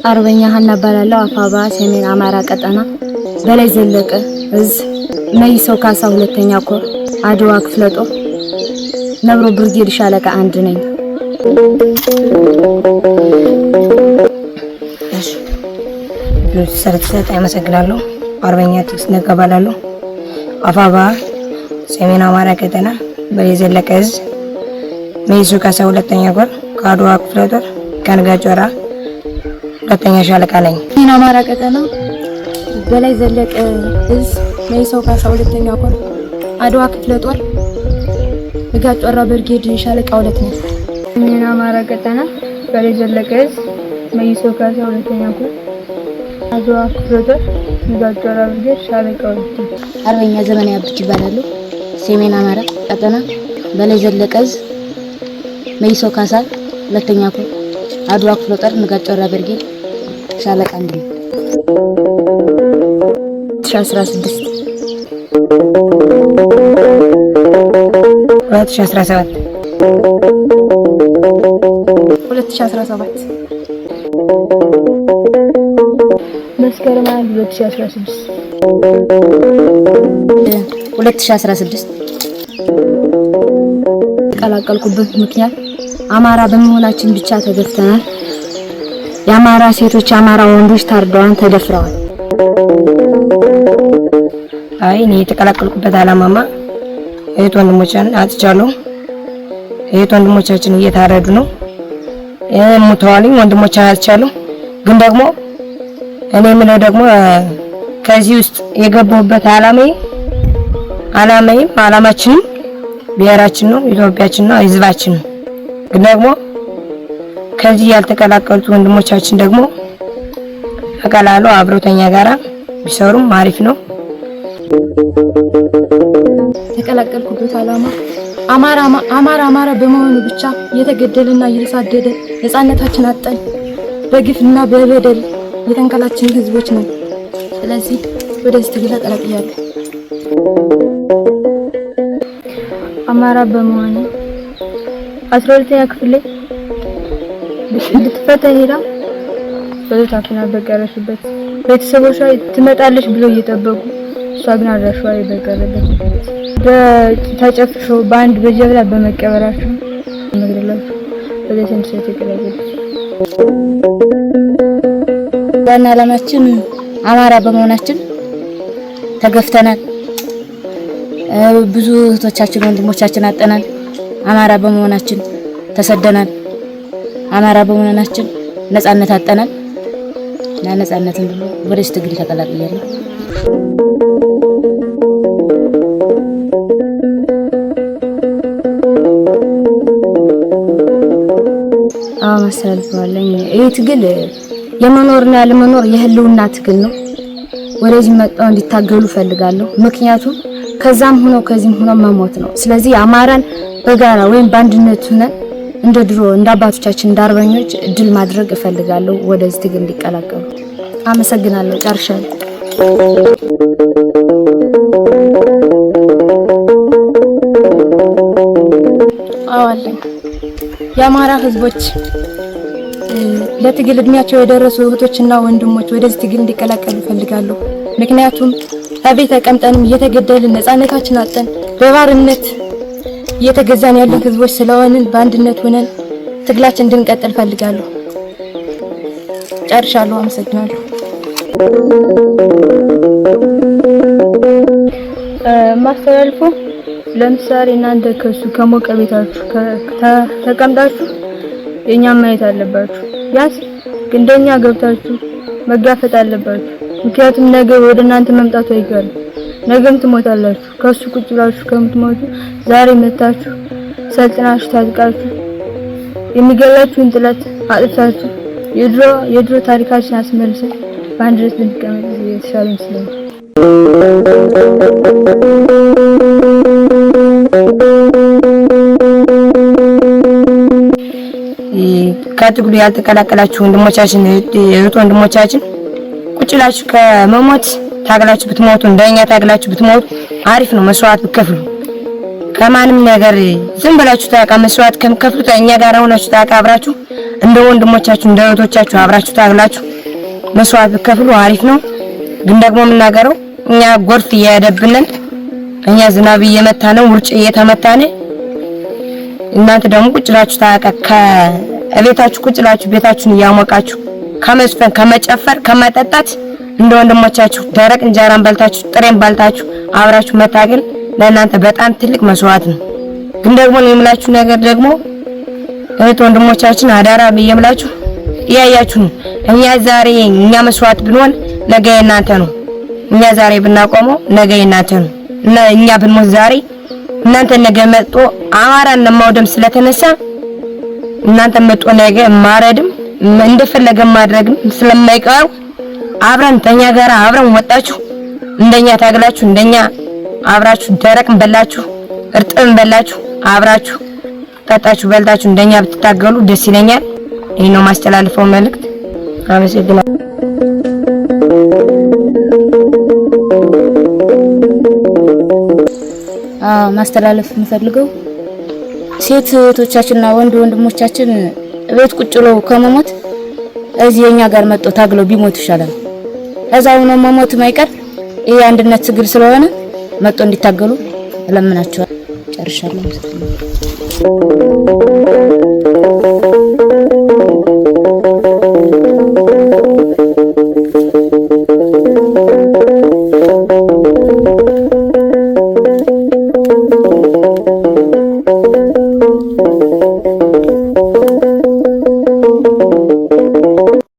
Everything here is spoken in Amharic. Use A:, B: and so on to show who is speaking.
A: አርበኛ ሀና ባላለው አፋባ ሰሜን አማራ ቀጠና በላይ ዘለቀ እዝ መይሰው ካሳ ሁለተኛ ኮር አድዋ ክፍለ ጦር ነብሮ ብርጌድ ሻለቃ 1 ነኝ።
B: እሺ ስለተሰጠ አመሰግናለሁ። አርበኛ ትዕግስት ነጋ ባላለው አፋባ ሰሜን አማራ ቀጠና በላይ ዘለቀ እዝ መይሰው ካሳ ሁለተኛ ኮር አድዋ ክፍለ ጦር ከንጋጆራ ሁለተኛ ሻለቃ ነኝ።
A: ሰሜን አማራ ቀጠና በላይ ዘለቀ እዝ መይሰው ካሳ ሁለተኛ ኮር አድዋ ክፍለ ጦር ንጋጆራ ብርጌድ ሻለቃ 2 ነኝ።
C: ሰሜን አማራ ቀጠና በላይ ዘለቀ እዝ መይሰው ካሳ ሁለተኛ ኮር አድዋ ክፍለ ጦር ንጋጆራ ብርጌድ ሻለቃ 2 ነኝ።
D: አርበኛ ዘመን ያብጅ ይባላል። ሰሜን አማራ ቀጠና በላይ ዘለቀ እዝ መይሰው ካሳ ሁለተኛ ኮር አድዋ ክፍለ ጦር ንጋጆራ ብርጌድ ሻለቃ 1 ነኝ።
A: 2016
B: 2017
C: መስከረም 2016
D: 2016
A: ተቀላቀልኩበት ምክንያት አማራ በመሆናችን ብቻ ተገፍተናል። የአማራ ሴቶች አማራ ወንዶች ታርደዋል፣ ተደፍረዋል።
B: አይ እኔ የተቀላቀልኩበት አላማማ እህት ወንድሞቻችን አጥቻለሁ። እህት ወንድሞቻችን እየታረዱ ነው። ሙተዋል፣ ወንድሞቻችን አጥቻለሁ። ግን ደግሞ እኔ ምን ደግሞ ከዚህ ውስጥ የገባሁበት አላማችንም ብሔራችን ነው፣ ኢትዮጵያችን ነው፣ ህዝባችን ነው። ግን ደግሞ ከዚህ ያልተቀላቀሉት ወንድሞቻችን ደግሞ ተቀላቅለው አብሮተኛ ጋራ ቢሰሩም አሪፍ ነው።
A: ተቀላቀልኩበት አማራ በመሆኑ ብቻ እየተገደለና እየተሳደደ ነፃነታችን አጠን በግፍና በበደል የተንከላችን ህዝቦች ነው። ስለዚህ ወደዚህ ትግል ተቀላቅያለሁ።
C: አማራ በመሆኑ 12ኛ ክፍል ላይ ልትፈተን ሄዳ በታፍና በቀረሽበት ቤተሰቦቿ ትመጣለች ብለው እየጠበቁ እሷ ግን አድራሻዋ በቀረበት ተጨፍሾ በአንድ በጀብላ በመቀበራቸው መግደላቸው በዚህ ሰዓት ተቀላቀለች።
D: ዋና ዓላማችን አማራ በመሆናችን ተገፍተናል። ብዙ እህቶቻችን ወንድሞቻችን አጠናል። አማራ በመሆናችን ተሰደናል። አማራ በመሆናችን ነፃነት አጠናል። እና ነፃነትን ብሎ ወደዚህ ትግል ተቀላቅያለሁ።
A: ማሰልፈዋለኝ ይሄ ትግል የመኖርና ያለመኖር የህልውና ትግል ነው። ወደዚህ መጣው እንዲታገሉ ፈልጋለሁ። ምክንያቱም ከዛም ሆኖ ከዚህም ሆኖ መሞት ነው። ስለዚህ አማራን በጋራ ወይም በአንድነት ሆነን እንደ ድሮ እንደ አባቶቻችን እንደ አርበኞች ድል ማድረግ እፈልጋለሁ። ወደዚህ ትግል እንዲቀላቀሉ አመሰግናለሁ። ጨርሻለሁ። አዋለኝ የአማራ ህዝቦች ለትግል እድሜያቸው የደረሱ እህቶችና ወንድሞች ወደዚህ ትግል እንዲቀላቀሉ እፈልጋለሁ። ምክንያቱም አቤት ተቀምጠንም እየተገደልን ነፃነታችን አጠን በባርነት እየተገዛን ያለን ህዝቦች ስለሆንን በአንድነት ሆነን ትግላችን እንድንቀጥል እፈልጋለሁ። ጨርሻለሁ። አመሰግናለሁ።
C: ማስተላልፎ ለምሳሌ እናንተ ከሱ ከሞቀ ቤታችሁ ተቀምጣችሁ የኛን ማየት አለባችሁ። ያስ እንደኛ ገብታችሁ መጋፈጥ አለባችሁ። ምክንያቱም ነገ ወደ እናንተ መምጣቱ አይቀርም። ነገም ትሞታላችሁ። ከሱ ቁጭ ብላችሁ ከምትሞቱ ዛሬ መታችሁ ሰልጥናችሁ ታጥቃችሁ የሚገላችሁን ጥላት አጥፍታችሁ የድሮ ታሪካችን አስመልሰን በአንድነት እንድንቀመጥ የተሻለ ይመስለኛል።
B: ከትግሉ ያልተቀላቀላችሁ ወንድሞቻችን እህት ወንድሞቻችን ቁጭ ብላችሁ ከመሞት ታግላችሁ ብትሞቱ እንደኛ ታግላችሁ ብትሞቱ አሪፍ ነው። መስዋዕት ብትከፍሉ ከማንም ነገር ዝም ብላችሁ ታቃ መስዋዕት ከምትከፍሉት እኛ ጋር ሆናችሁ ታቃብራችሁ እንደ ወንድሞቻችሁ እንደ እህቶቻችሁ አብራችሁ ታግላችሁ መስዋዕት ብትከፍሉ አሪፍ ነው። ግን ደግሞ የምናገረው እኛ ጎርፍ እየሄደብንን እኛ ዝናብ እየመታን ውርጭ እየተመታን እናንተ ደግሞ ቁጭላችሁ ከቤታችሁ ቁጭላችሁ ቤታችሁን እያሞቃችሁ ከመስፈን ከመጨፈር ከመጠጣት እንደ ወንድሞቻችሁ ደረቅ እንጀራን በልታችሁ ጥሬን በልታችሁ አብራችሁ መታገል ለእናንተ በጣም ትልቅ መስዋዕት ነው። ግን ደግሞ የምላችሁ ነገር ደግሞ እህት ወንድሞቻችን አዳራ ብየምላችሁ እያያችሁ ነው። እኛ ዛሬ እኛ መስዋዕት ብንሆን ነገ የእናንተ ነው። እኛ ዛሬ ብናቆመው ነገ የእናንተ ነው እና እኛ ብንሞት ዛሬ እናንተ ነገ መጥቶ አማራን ለማውደም ስለተነሳ እናንተ መጥቶ ነገ ማረድም እንደፈለገ ማድረግም ስለማይቀሩ አብረን ተኛ ጋር አብረን ወጣችሁ እንደኛ ታግላችሁ እንደኛ አብራችሁ ደረቅን በላችሁ እርጥብን በላችሁ አብራችሁ ጠጣችሁ በልታችሁ እንደኛ ብትታገሉ ደስ ይለኛል። ይሄ ነው ማስተላለፈው መልእክት። አመሰግናለሁ።
D: ማስተላለፍ የምፈልገው ሴት እህቶቻችንና ወንድ ወንድሞቻችን ቤት ቁጭ ብለው ከመሞት እዚህ የኛ ጋር መጥቶ ታግለው ቢሞቱ ይሻላል። እዛው ነው መሞት ማይቀር ይሄ አንድነት ትግል ስለሆነ መጥቶ እንዲታገሉ እለምናቸዋለሁ። ጨርሻለሁ።